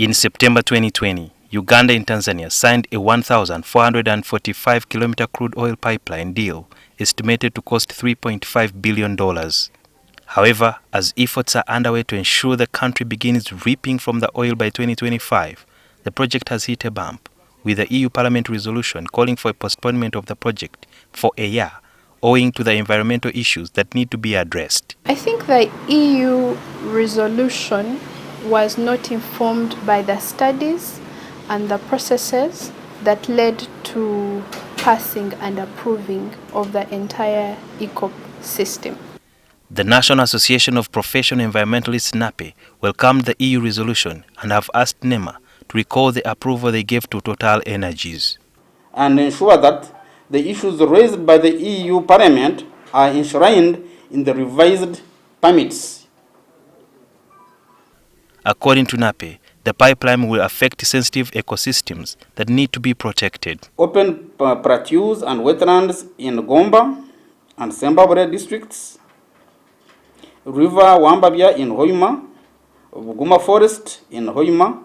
In September 2020, Uganda and Tanzania signed a 1,445-kilometer crude oil pipeline deal estimated to cost $3.5 billion. However, as efforts are underway to ensure the country begins reaping from the oil by 2025, the project has hit a bump, with the EU Parliament resolution calling for a postponement of the project for a year, owing to the environmental issues that need to be addressed. I think the EU resolution was not informed by the studies and the processes that led to passing and approving of the entire EACOP system. The National Association of Professional Environmentalists NAPE welcomed the EU resolution and have asked NEMA to recall the approval they gave to Total Energies. And ensure that the issues raised by the EU Parliament are enshrined in the revised permits. According to NAPE, the pipeline will affect sensitive ecosystems that need to be protected. Open plateaus and wetlands in Gomba and Sembabule districts, River Wambabia in Hoima, Buguma Forest in Hoima,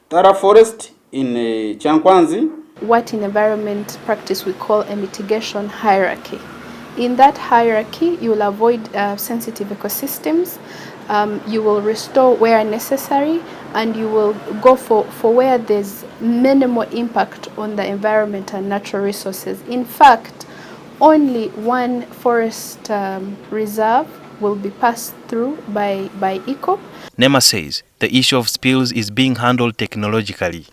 Tara Forest in Chankwanzi. What in environment practice we call a mitigation hierarchy. In that hierarchy, you will avoid sensitive ecosystems, you will restore where necessary, and you will go for where there's minimal impact on the environment and natural resources. In fact, only one forest reserve will be passed through by EACOP. NEMA says the issue of spills is being handled technologically.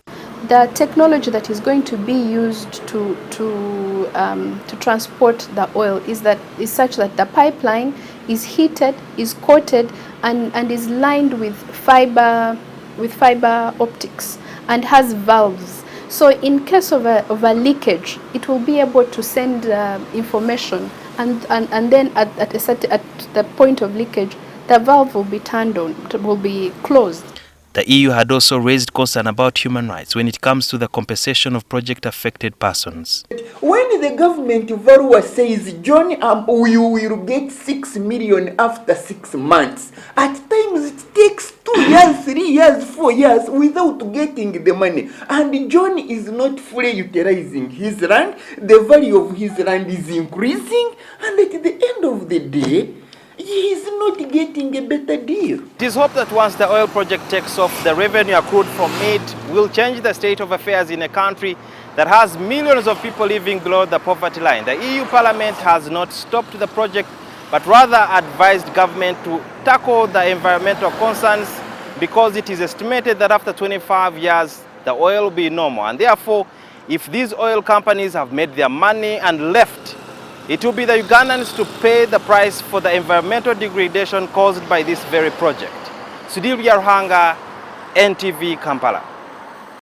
The technology that is going to be used to transport the oil is such that the pipeline is heated, is coated, and is lined with fiber optics and has valves. So in case of a leakage, it will be able to send information, and then at the point of leakage, the valve will be turned on, will be closed. The EU had also raised concern about human rights when it comes to the compensation of project-affected persons. When the government Varua says, John, you will get 6 million after 6 months, at times it takes 2 years, 3 years, 4 years without getting the money. And John is not fully utilizing his land, the value of his land is increasing, and at the end of the day, he is not getting a better deal. It is hoped that once the oil project takes off, the revenue accrued from it will change the state of affairs in a country that has millions of people living below the poverty line. The EU Parliament has not stopped the project, but rather advised government to tackle the environmental concerns, because it is estimated that after 25 years, the oil will be normal. And therefore, if these oil companies have made their money and left, it will be the Ugandans to pay the price for the environmental degradation caused by this very project. Sudhir Yaruhanga, NTV, Kampala.